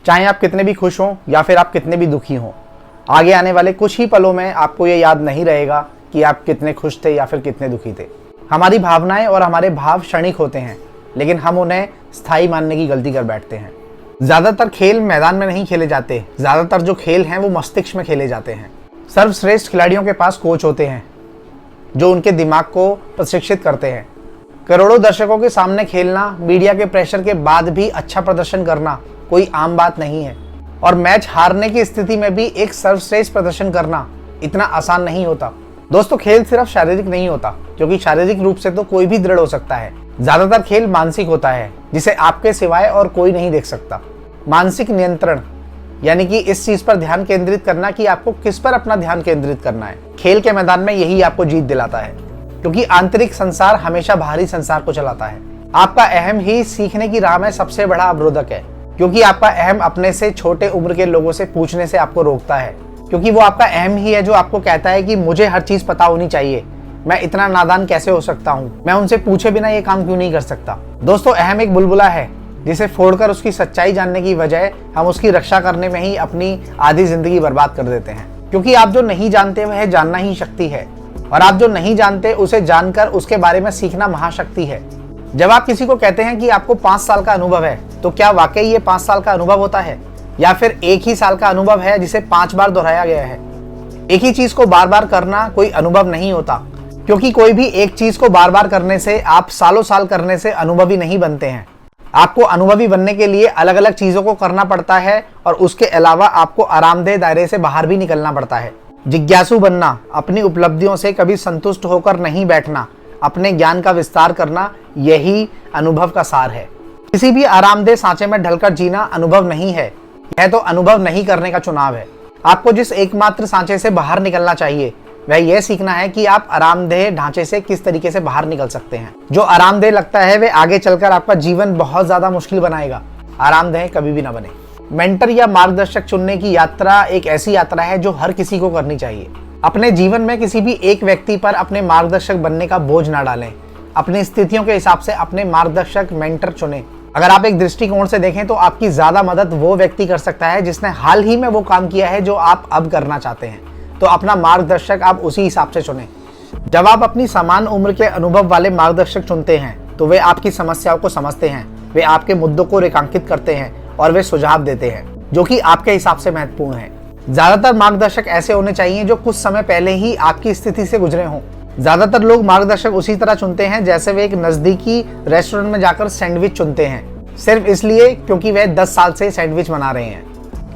चाहे आप कितने भी खुश हों या फिर आप कितने भी दुखी हों, आगे आने वाले कुछ ही पलों में आपको ये याद नहीं रहेगा कि आप कितने खुश थे या फिर कितने दुखी थे। हमारी भावनाएं और हमारे भाव क्षणिक होते हैं, लेकिन हम उन्हें स्थायी मानने की गलती कर बैठते हैं। ज़्यादातर खेल मैदान में नहीं खेले जाते, ज़्यादातर जो खेल हैं वो मस्तिष्क में खेले जाते हैं। सर्वश्रेष्ठ खिलाड़ियों के पास कोच होते हैं जो उनके दिमाग को प्रशिक्षित करते हैं। करोड़ों दर्शकों के सामने खेलना, मीडिया के प्रेशर के बाद भी अच्छा प्रदर्शन करना कोई आम बात नहीं है, और मैच हारने की स्थिति में भी एक सर्वश्रेष्ठ प्रदर्शन करना इतना आसान नहीं होता। दोस्तों, खेल सिर्फ शारीरिक नहीं होता, क्योंकि शारीरिक रूप से तो कोई भी दृढ़ हो सकता है। ज्यादातर खेल मानसिक होता है, जिसे आपके सिवाय और कोई नहीं देख सकता। मानसिक नियंत्रण यानी कि इस चीज पर ध्यान केंद्रित करना कि आपको किस पर अपना ध्यान केंद्रित करना है। खेल के मैदान में यही आपको जीत दिलाता है, क्योंकि आंतरिक संसार हमेशा बाहरी संसार को चलाता है। आपका अहम ही सीखने की राह में सबसे बड़ा अवरोधक है, क्योंकि आपका अहम अपने से छोटे उम्र के लोगों से पूछने से आपको रोकता है, क्योंकि वो आपका अहम ही है जो आपको कहता है कि मुझे हर चीज पता होनी चाहिए, मैं इतना नादान कैसे हो सकता हूँ, मैं उनसे पूछे बिना ये काम क्यों नहीं कर सकता। दोस्तों, अहम एक बुलबुला है जिसे फोड़कर उसकी सच्चाई जानने की बजाय हम उसकी रक्षा करने में ही अपनी आधी जिंदगी बर्बाद कर देते हैं। क्योंकि आप जो नहीं जानते वह जानना ही शक्ति है, और आप जो नहीं जानते उसे जानकर उसके बारे में सीखना महाशक्ति है। जब आप किसी को कहते हैं कि आपको 5 साल का अनुभव है, तो क्या वाकई ये 5 साल का अनुभव होता है, या फिर एक ही साल का अनुभव है जिसे 5 बार दोहराया गया है। एक ही चीज को बार बार करना कोई अनुभव नहीं होता, क्योंकि कोई भी एक चीज को बार बार करने से, आप सालों साल करने से अनुभवी नहीं बनते हैं। आपको अनुभवी बनने के लिए अलग अलग चीजों को करना पड़ता है, और उसके अलावा आपको आरामदेह दायरे से बाहर भी निकलना पड़ता है। जिज्ञासु बनना, अपनी उपलब्धियों से कभी संतुष्ट होकर नहीं बैठना, अपने ज्ञान का विस्तार करना, यही अनुभव का सार है। किसी भी आरामदेह सांचे में ढलकर जीना अनुभव नहीं है, यह तो अनुभव नहीं करने का चुनाव है। आपको जिस एकमात्र सांचे से बाहर निकलना चाहिए वह यह सीखना है कि आप आरामदेह ढांचे से किस तरीके से बाहर निकल सकते हैं। जो आरामदेह लगता है वह आगे चलकर आपका जीवन बहुत ज्यादा मुश्किल बनाएगा। आरामदेह कभी भी ना बने। मेंटर या मार्गदर्शक चुनने की यात्रा एक ऐसी यात्रा है जो हर किसी को करनी चाहिए। अपने जीवन में किसी भी एक व्यक्ति पर अपने मार्गदर्शक बनने का बोझ ना डालें। अपनी स्थितियों के हिसाब से अपने मार्गदर्शक मेंटर चुनें। अगर आप एक दृष्टिकोण से देखें तो आपकी ज्यादा मदद वो व्यक्ति कर सकता है जिसने हाल ही में वो काम किया है जो आप अब करना चाहते हैं, तो अपना मार्गदर्शक आप उसी हिसाब से चुनें। जब आप अपनी समान उम्र के अनुभव वाले मार्गदर्शक चुनते हैं तो वे आपकी समस्याओं को समझते हैं, वे आपके मुद्दों को रेखांकित करते हैं और वे सुझाव देते हैं जो कि आपके हिसाब से महत्वपूर्ण है। ज्यादातर मार्गदर्शक ऐसे होने चाहिए जो कुछ समय पहले ही आपकी स्थिति से गुजरे हों। ज्यादातर लोग मार्गदर्शक उसी तरह चुनते हैं जैसे वे एक नजदीकी रेस्टोरेंट में जाकर सैंडविच चुनते हैं, सिर्फ इसलिए क्योंकि वे 10 साल से सैंडविच बना रहे हैं।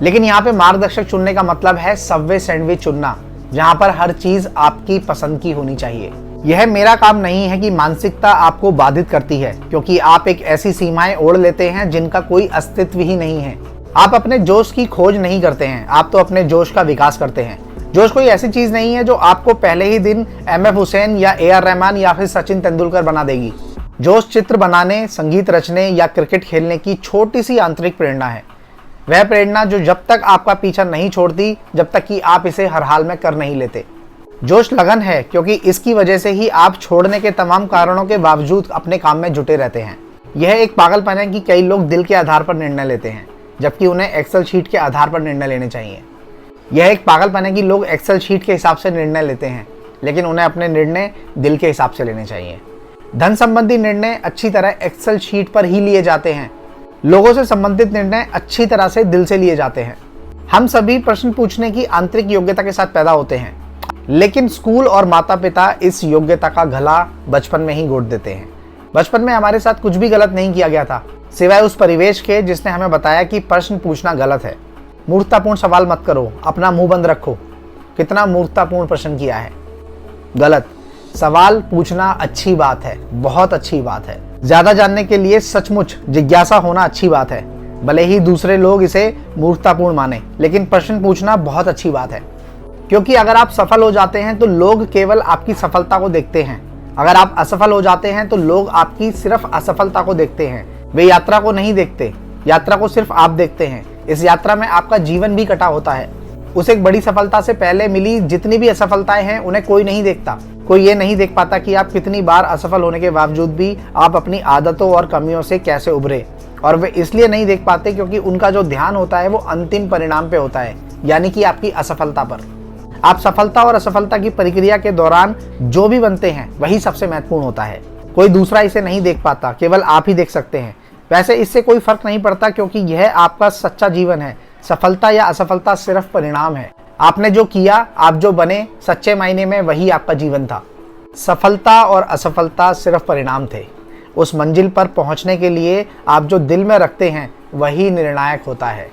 लेकिन यहाँ पे मार्गदर्शक चुनने का मतलब है सबवे सैंडविच चुनना, जहाँ पर हर चीज आपकी पसंद की होनी चाहिए। यह मेरा काम नहीं है कि मानसिकता आपको बाधित करती है, क्योंकि आप एक ऐसी सीमाएं ओढ़ लेते हैं जिनका कोई अस्तित्व ही नहीं है। आप अपने जोश की खोज नहीं करते हैं, आप तो अपने जोश का विकास करते हैं। जोश कोई ऐसी चीज नहीं है जो आपको पहले ही दिन एमएफ हुसैन या एआर रहमान या फिर सचिन तेंदुलकर बना देगी। जोश चित्र बनाने, संगीत रचने या क्रिकेट खेलने की छोटी सी आंतरिक प्रेरणा है। वह प्रेरणा जो जब तक आपका पीछा नहीं छोड़ती, जब तक कि आप इसे हर हाल में कर नहीं लेते। जोश लगन है, क्योंकि इसकी वजह से ही आप छोड़ने के तमाम कारणों के बावजूद अपने काम में जुटे रहते हैं। यह एक पागलपन है कि कई लोग दिल के आधार पर निर्णय लेते हैं, जबकि उन्हें एक्सेल शीट के आधार पर निर्णय लेने चाहिए। यह एक पागलपन है कि लोग एक्सेल शीट के हिसाब से निर्णय लेते हैं, लेकिन उन्हें अपने निर्णय दिल के हिसाब से लेने चाहिए। धन संबंधी निर्णय अच्छी तरह एक्सेल शीट पर ही लिए जाते हैं, लोगों से संबंधित निर्णय अच्छी तरह से दिल से लिए जाते हैं। हम सभी प्रश्न पूछने की आंतरिक योग्यता के साथ पैदा होते हैं, लेकिन स्कूल और माता पिता इस योग्यता का गला बचपन में ही घोट देते हैं। बचपन में हमारे साथ कुछ भी गलत नहीं किया गया था, सिवाय उस परिवेश के जिसने हमें बताया कि प्रश्न पूछना गलत है। मूर्खतापूर्ण सवाल मत करो, अपना मुंह बंद रखो। कितना मूर्खतापूर्ण प्रश्न किया है। गलत। सवाल पूछना अच्छी बात है, बहुत अच्छी बात है। ज्यादा जानने के लिए सचमुच जिज्ञासा होना अच्छी बात है, भले ही दूसरे लोग इसे मूर्खतापूर्ण माने, लेकिन प्रश्न पूछना बहुत अच्छी बात है। क्योंकि अगर आप सफल हो जाते हैं तो लोग केवल आपकी सफलता को देखते हैं, अगर आप असफल हो जाते हैं तो लोग आपकी सिर्फ असफलता को देखते हैं। वे यात्रा को नहीं देखते, यात्रा को सिर्फ आप देखते हैं। इस यात्रा में आपका जीवन भी कटा होता है। उस एक बड़ी सफलता से पहले मिली जितनी भी असफलताएं हैं उन्हें कोई नहीं देखता। कोई ये नहीं देख पाता कि आप कितनी बार असफल होने के बावजूद भी आप अपनी आदतों और कमियों से कैसे उभरे और वे इसलिए नहीं देख पाते क्योंकि उनका जो ध्यान होता है वो अंतिम परिणाम पे होता है, यानी कि आपकी असफलता पर। आप सफलता और असफलता की प्रक्रिया के दौरान जो भी बनते हैं वही सबसे महत्वपूर्ण होता है। कोई दूसरा इसे नहीं देख पाता, केवल आप ही देख सकते हैं। वैसे इससे कोई फर्क नहीं पड़ता क्योंकि यह आपका सच्चा जीवन है। सफलता या असफलता सिर्फ परिणाम है। आपने जो किया, आप जो बने, सच्चे मायने में वही आपका जीवन था। सफलता और असफलता सिर्फ परिणाम थे। उस मंजिल पर पहुंचने के लिए आप जो दिल में रखते हैं वही निर्णायक होता है।